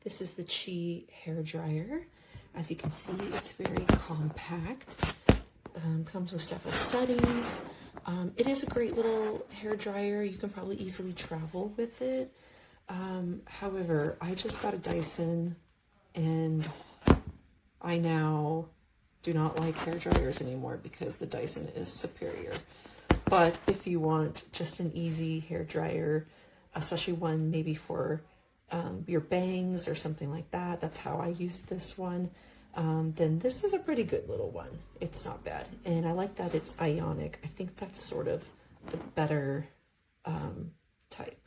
This is the Chi hair dryer. As you can see, it's very compact. Comes with several settings. It is a great little hair dryer. You can probably easily travel with it. However, I just got a Dyson and I now do not like hair dryers anymore because the Dyson is superior. But if you want just an easy hair dryer, especially one maybe for your bangs or something like that, that's how I use this one, then this is a pretty good little one. It's not bad. And I like that it's ionic. I think that's sort of the better type.